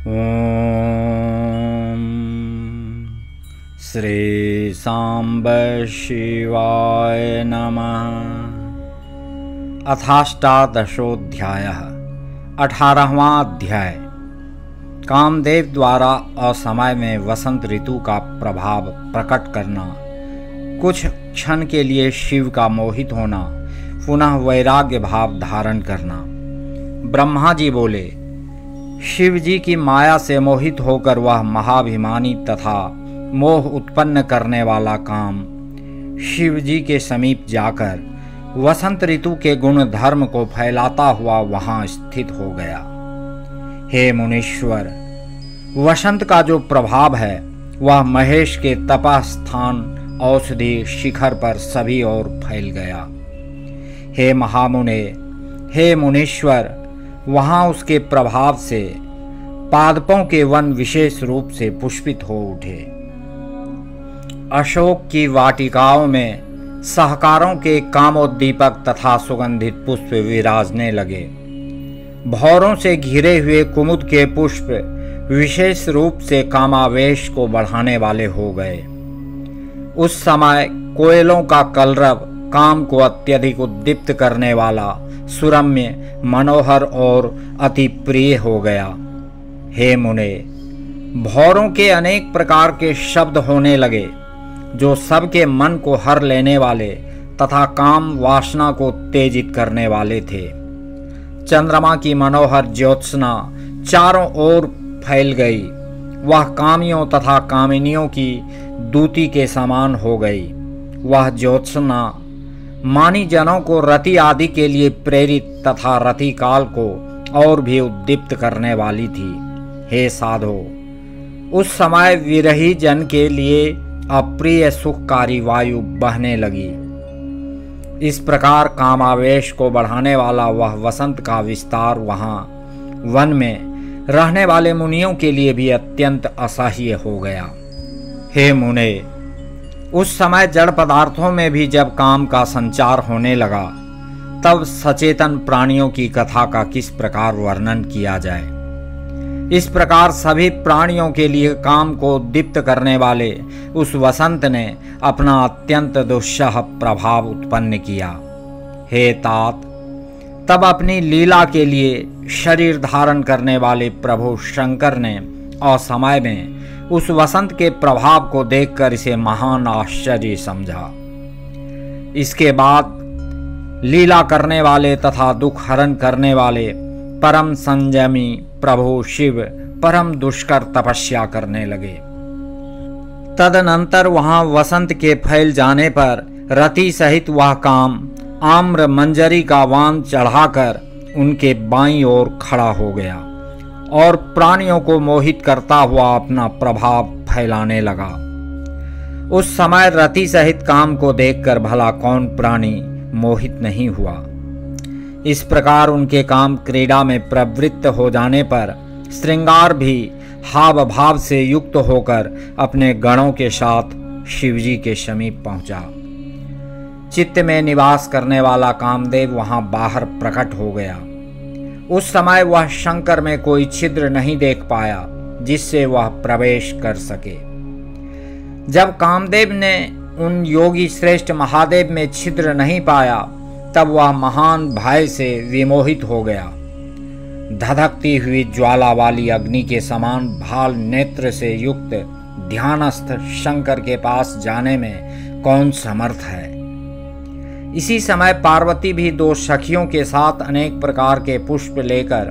ओम श्री सांब शिवाय नमः। अथाष्टादशोऽध्यायः। 18वां अध्याय। कामदेव द्वारा असमय में वसंत ऋतु का प्रभाव प्रकट करना, कुछ क्षण के लिए शिव का मोहित होना, पुनः वैराग्य भाव धारण करना। ब्रह्मा जी बोले, शिव जी की माया से मोहित होकर वह महाभिमानी तथा मोह उत्पन्न करने वाला काम शिव जी के समीप जाकर वसंत ऋतु के गुण धर्म को फैलाता हुआ वहां स्थित हो गया। हे मुनीश्वर, वसंत का जो प्रभाव है वह महेश के तपः स्थान औषधि शिखर पर सभी ओर फैल गया। हे महामुने, हे मुनीश्वर, वहां उसके प्रभाव से पादपों के वन विशेष रूप से पुष्पित हो उठे। अशोक की वाटिकाओं में सहकारों के कामोद्दीपक तथा सुगंधित पुष्प विराजने लगे। भौरों से घिरे हुए कुमुद के पुष्प विशेष रूप से कामावेश को बढ़ाने वाले हो गए। उस समय कोयलों का कलरव काम को अत्यधिक उद्दीप्त करने वाला, सुरम्य, मनोहर और अति प्रिय हो गया। हे मुने, भौरों के अनेक प्रकार के शब्द होने लगे जो सबके मन को हर लेने वाले तथा काम वासना को उत्तेजित करने वाले थे। चंद्रमा की मनोहर ज्योत्सना चारों ओर फैल गई। वह कामियों तथा कामिनियों की दूती के समान हो गई। वह ज्योत्सना मानी जनों को रति आदि के लिए प्रेरित तथा रति काल को और भी उद्दीप्त करने वाली थी। हे साधो, उस समय विरही जन के लिए अप्रिय सुखकारी वायु बहने लगी। इस प्रकार कामावेश को बढ़ाने वाला वह वसंत का विस्तार वहां वन में रहने वाले मुनियों के लिए भी अत्यंत असह्य हो गया। हे मुने, उस समय जड़ पदार्थों में भी जब काम का संचार होने लगा, तब सचेतन प्राणियों की कथा का किस प्रकार वर्णन किया जाए। इस प्रकार सभी प्राणियों के लिए काम को उद्दीप्त करने वाले उस वसंत ने अपना अत्यंत दुस्सह प्रभाव उत्पन्न किया। हे तात, तब अपनी लीला के लिए शरीर धारण करने वाले प्रभु शंकर ने असमय में उस वसंत के प्रभाव को देखकर इसे महान आश्चर्य समझा। इसके बाद लीला करने वाले तथा दुख हरण करने वाले परम संयमी प्रभु शिव परम दुष्कर तपस्या करने लगे। तदनंतर वहां वसंत के फैल जाने पर रति सहित वह काम आम्र मंजरी का वान चढ़ाकर उनके बाईं ओर खड़ा हो गया और प्राणियों को मोहित करता हुआ अपना प्रभाव फैलाने लगा। उस समय रति सहित काम को देखकर भला कौन प्राणी मोहित नहीं हुआ। इस प्रकार उनके काम क्रीड़ा में प्रवृत्त हो जाने पर श्रृंगार भी हाव भाव से युक्त होकर अपने गणों के साथ शिवजी के समीप पहुंचा। चित्त में निवास करने वाला कामदेव वहां बाहर प्रकट हो गया। उस समय वह शंकर में कोई छिद्र नहीं देख पाया जिससे वह प्रवेश कर सके। जब कामदेव ने उन योगी श्रेष्ठ महादेव में छिद्र नहीं पाया, तब वह महान भय से विमोहित हो गया। धधकती हुई ज्वाला वाली अग्नि के समान भाल नेत्र से युक्त ध्यानस्थ शंकर के पास जाने में कौन समर्थ है। इसी समय पार्वती भी दो सखियों के साथ अनेक प्रकार के पुष्प लेकर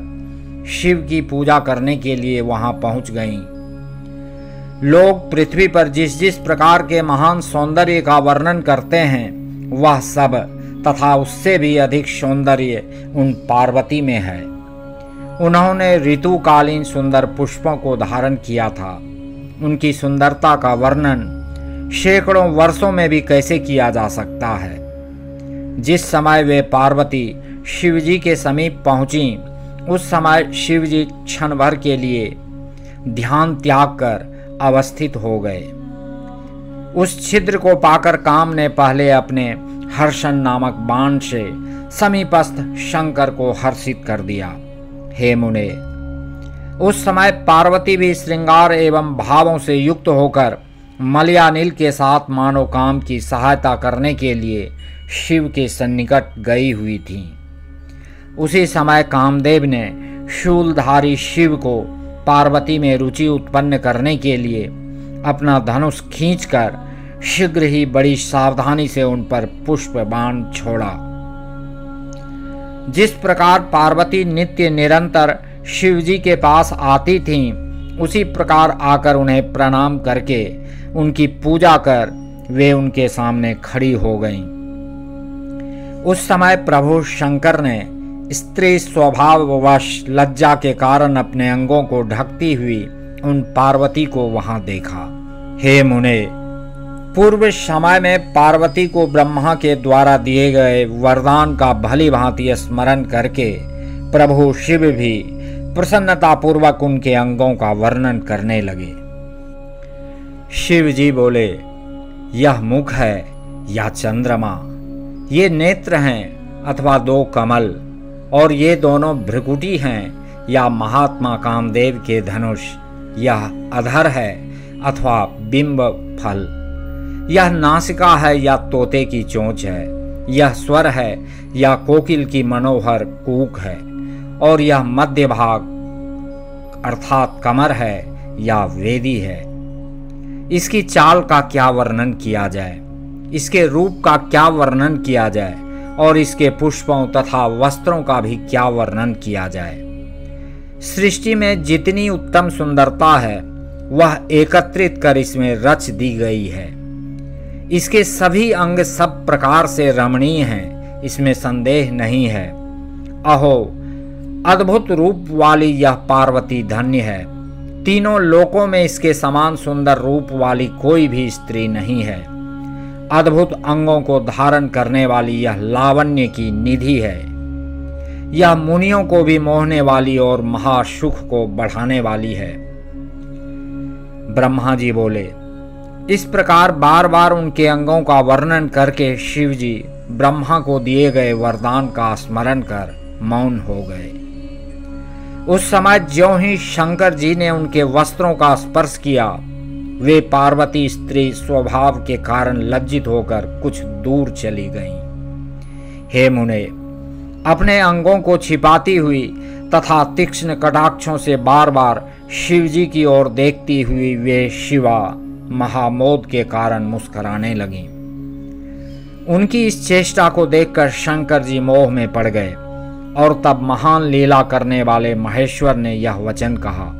शिव की पूजा करने के लिए वहां पहुंच गईं। लोग पृथ्वी पर जिस जिस प्रकार के महान सौंदर्य का वर्णन करते हैं, वह सब तथा उससे भी अधिक सौंदर्य उन पार्वती में है। उन्होंने ऋतुकालीन सुंदर पुष्पों को धारण किया था। उनकी सुंदरता का वर्णन सैकड़ों वर्षों में भी कैसे किया जा सकता है। जिस समय वे पार्वती शिवजी के समीप पहुंची, उस समय शिवजी क्षण भर के लिए ध्यान त्याग कर अवस्थित हो गए। उस छिद्र को पाकर काम ने पहले अपने हर्षण नामक बाण से समीपस्थ शंकर को हर्षित कर दिया। हे मुने, उस समय पार्वती भी श्रृंगार एवं भावों से युक्त होकर मलयानिल के साथ मानव काम की सहायता करने के लिए शिव के सन्निकट गई हुई थी। उसी समय कामदेव ने शूलधारी शिव को पार्वती में रुचि उत्पन्न करने के लिए अपना धनुष खींचकर शीघ्र ही बड़ी सावधानी से उन पर पुष्प बाण छोड़ा। जिस प्रकार पार्वती नित्य निरंतर शिवजी के पास आती थीं, उसी प्रकार आकर उन्हें प्रणाम करके उनकी पूजा कर वे उनके सामने खड़ी हो गईं। उस समय प्रभु शंकर ने स्त्री स्वभाववश लज्जा के कारण अपने अंगों को ढकती हुई उन पार्वती को वहां देखा। हे मुने, पूर्व समय में पार्वती को ब्रह्मा के द्वारा दिए गए वरदान का भली भांति स्मरण करके प्रभु शिव भी प्रसन्नतापूर्वक उनके अंगों का वर्णन करने लगे। शिव जी बोले, यह मुख है या चंद्रमा, ये नेत्र हैं अथवा दो कमल, और ये दोनों भ्रिकुटी हैं या महात्मा कामदेव के धनुष, यह अधर है अथवा बिंब फल, यह नासिका है या तोते की चोंच है, यह स्वर है या कोकिल की मनोहर कूक है, और यह मध्य भाग अर्थात कमर है या वेदी है। इसकी चाल का क्या वर्णन किया जाए, इसके रूप का क्या वर्णन किया जाए, और इसके पुष्पों तथा वस्त्रों का भी क्या वर्णन किया जाए। सृष्टि में जितनी उत्तम सुंदरता है वह एकत्रित कर इसमें रच दी गई है। इसके सभी अंग सब प्रकार से रमणीय हैं, इसमें संदेह नहीं है। अहो, अद्भुत रूप वाली यह पार्वती धन्य है। तीनों लोकों में इसके समान सुंदर रूप वाली कोई भी स्त्री नहीं है। अद्भुत अंगों को धारण करने वाली यह लावण्य की निधि है। यह मुनियों को भी मोहने वाली और महासुख को बढ़ाने वाली है। ब्रह्मा जी बोले, इस प्रकार बार बार उनके अंगों का वर्णन करके शिव जी ब्रह्मा को दिए गए वरदान का स्मरण कर मौन हो गए। उस समय ज्यों ही शंकर जी ने उनके वस्त्रों का स्पर्श किया, वे पार्वती स्त्री स्वभाव के कारण लज्जित होकर कुछ दूर चली गईं। हे मुने, अपने अंगों को छिपाती हुई तथा तीक्ष्ण कटाक्षों से बार बार शिवजी की ओर देखती हुई वे शिवा महामोद के कारण मुस्कुराने लगीं। उनकी इस चेष्टा को देखकर शंकर जी मोह में पड़ गए, और तब महान लीला करने वाले महेश्वर ने यह वचन कहा,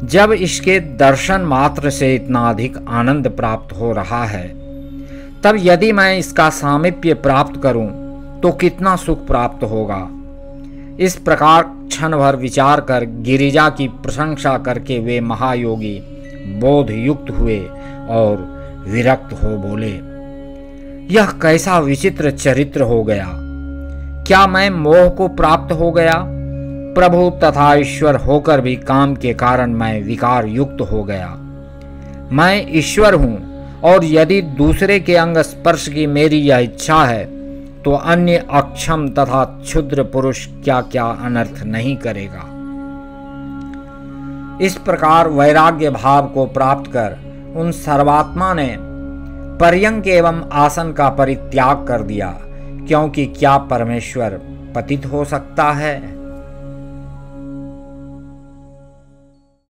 जब इसके दर्शन मात्र से इतना अधिक आनंद प्राप्त हो रहा है, तब यदि मैं इसका सामीप्य प्राप्त करूं तो कितना सुख प्राप्त होगा। इस प्रकार क्षण भर विचार कर गिरिजा की प्रशंसा करके वे महायोगी बोध युक्त हुए और विरक्त हो बोले, यह कैसा विचित्र चरित्र हो गया। क्या मैं मोह को प्राप्त हो गया? प्रभु तथा ईश्वर होकर भी काम के कारण मैं विकार युक्त हो गया। मैं ईश्वर हूं, और यदि दूसरे के अंग स्पर्श की मेरी यह इच्छा है तो अन्य अक्षम तथा क्षुद्र पुरुष क्या क्या अनर्थ नहीं करेगा। इस प्रकार वैराग्य भाव को प्राप्त कर उन सर्वात्मा ने पर्यंक एवं आसन का परित्याग कर दिया, क्योंकि क्या परमेश्वर पतित हो सकता है।